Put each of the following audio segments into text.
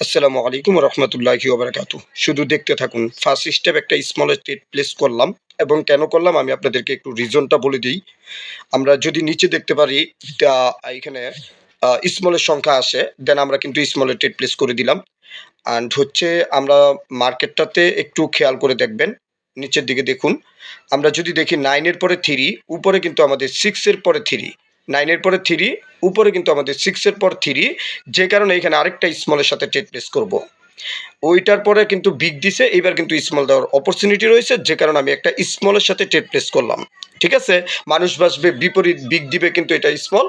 আসসালামু আলাইকুম রহমতুল্লাহি ওবারাকাতু। শুধু দেখতে থাকুন। ফার্স্ট স্টেপ একটা স্মল ট্রেড প্লেস করলাম এবং কেন করলাম আমি আপনাদেরকে একটু রিজনটা বলে দিই। আমরা যদি নিচে দেখতে পারি তা এখানে স্মলের সংখ্যা আসে, দেন আমরা কিন্তু স্মলে ট্রেড প্লেস করে দিলাম। অ্যান্ড হচ্ছে আমরা মার্কেটটাতে একটু খেয়াল করে দেখবেন। নিচের দিকে দেখুন। আমরা যদি দেখি 9 এর পরে 3, উপরে কিন্তু আমাদের 6 এর পরে 3। 9 এর পরে 3, উপরে কিন্তু আমাদের 6 এর পর 3, যে কারণে এখানে আরেকটা স্মলের সাথে ট্রেড প্লেস করব। ওইটার পরে কিন্তু বিগ দিছে, এবার কিন্তু স্মল দেওয়ার অপরচুনিটি রয়েছে, যে কারণে আমি একটা স্মলের সাথে ট্রেড প্লেস করলাম। ঠিক আছে? মানুষ বাসবে বিপরীত বিগ দিবে, কিন্তু এটা স্মল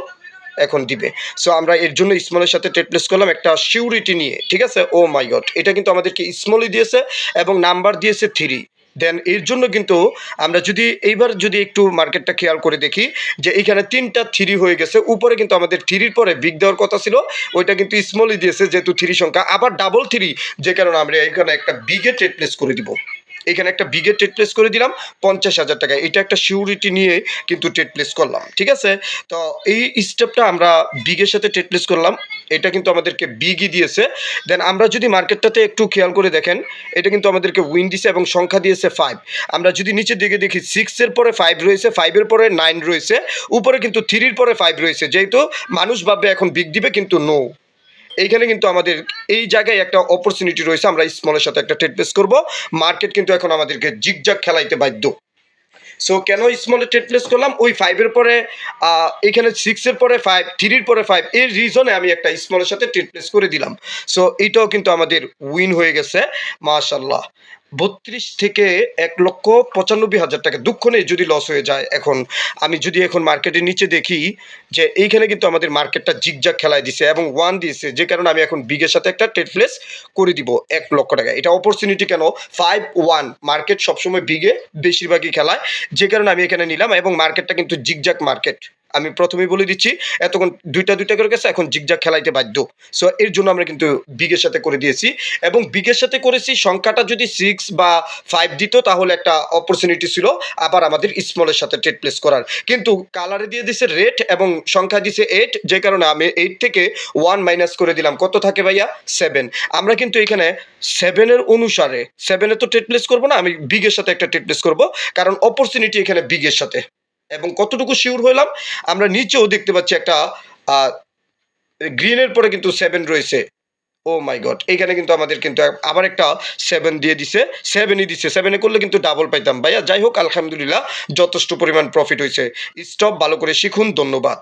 এখন দিবে। সো আমরা এর জন্য স্মলের সাথে ট্রেড প্লেস করলাম একটা সিউরিটি নিয়ে। ঠিক আছে? ও মাই গড, এটা কিন্তু আমাদেরকে স্মলই দিয়েছে এবং নাম্বার দিয়েছে 3। দেন এর জন্য কিন্তু আমরা যদি এইবার যদি একটু মার্কেটটা খেয়াল করে দেখি যে এইখানে 3টা 3 হয়ে গেছে, উপরে কিন্তু আমাদের 3-র পরে বিগ দেওয়ার কথা ছিল, ওইটা কিন্তু স্মলই দিয়েছে যেহেতু 3 সংখ্যা, আবার ডাবল 3, যে কারণে আমরা এখানে একটা বিগে ট্রেড প্লেস করে দিব। এখানে একটা বিগে ট্রেড প্লেস করে দিলাম 50,000 টাকা। এটা একটা সিউরিটি নিয়ে কিন্তু ট্রেড প্লেস করলাম। ঠিক আছে? তো এই স্টেপটা আমরা বিগের সাথে ট্রেড প্লেস করলাম, এটা কিন্তু আমাদেরকে বিগই দিয়েছে। দেন আমরা যদি মার্কেটটাতে একটু খেয়াল করে দেখেন, এটা কিন্তু আমাদেরকে উইন দিছে এবং সংখ্যা দিয়েছে 5। আমরা যদি নিচের দিকে দেখি 6 এর পরে 5 রয়েছে, 5 এর পরে 9 রয়েছে, উপরে কিন্তু 3-র পরে 5 রয়েছে, যেহেতু মানুষ ভাববে এখন বিগ দিবে, কিন্তু নো। এইখানে কিন্তু আমাদের এই জায়গায় একটা অপরচুনিটি রয়েছে, আমরা স্মলের সাথে একটা ট্রেড প্লেস করব। মার্কেট কিন্তু এখন আমাদেরকে জিগজাগ খেলাইতে বাধ্য। সো কেন স্মলে ট্রেড প্লেস করলাম? ওই 5 এর পরে এখানে 6 এর পরে 5, 3-র পরে 5, এর রিজনে আমি একটা স্মলের সাথে ট্রেড প্লেস করে দিলাম। সো এইটাও কিন্তু আমাদের উইন হয়ে গেছে, মাশাআল্লাহ। 32 থেকে 1,95,000 টাকা। দুঃখ নেই যদি লস হয়ে যায়। এখন আমি যদি এখন মার্কেটের নিচে দেখি যে এইখানে কিন্তু আমাদের মার্কেটটা জিগজাগ খেলায় দিছে এবং 1 দিয়েছে, যে কারণে আমি এখন বিগের সাথে একটা ট্রেড প্লেস করে দিব 1 লক্ষ টাকা। এটা অপরচুনিটি কেন? 5-1 মার্কেট সবসময় বিগে বেশিরভাগই খেলায়, যে কারণে আমি এখানে নিলাম এবং মার্কেটটা কিন্তু জিগজাগ মার্কেট। আমি প্রথমেই বলে দিচ্ছি, এতক্ষণ দুইটা করে গেছে, এখন জিগজাগ খেলাইতে বাধ্য। সো এর জন্য আমরা কিন্তু বিগের সাথে করে দিয়েছি এবং বিগের সাথে করেছি। সংখ্যাটা যদি 6 বা 5 দিত তাহলে একটা অপরচুনিটি ছিল আবার আমাদের স্মলের সাথে ট্রেড প্লেস করার, কিন্তু কালারে দিয়ে দিছে রেড এবং সংখ্যা দিছে 8, যে কারণে আমি 8 থেকে 1 মাইনাস করে দিলাম। কত থাকে ভাইয়া? 7। আমরা কিন্তু এখানে 7 এর অনুসারে 7 এ তো ট্রেড প্লেস করবো না, আমি বিগের সাথে একটা ট্রেড প্লেস করবো, কারণ অপরচুনিটি এখানে বিগের সাথে। এবং কতটুকু শিওর হইলাম, আমরা নিচেও দেখতে পাচ্ছি একটা গ্রিনের পরে কিন্তু 7 রয়েছে। ও মাই গড, এইখানে কিন্তু আমাদের কিন্তু আবার একটা 7 দিয়ে দিছে, 7ই দিছে। 7-এ করলে কিন্তু ডাবল পাইতাম ভাইয়া। যাই হোক, আলহামদুলিল্লাহ যথেষ্ট পরিমাণ প্রফিট হয়েছে। স্টপ ভালো করে শিখুন। ধন্যবাদ।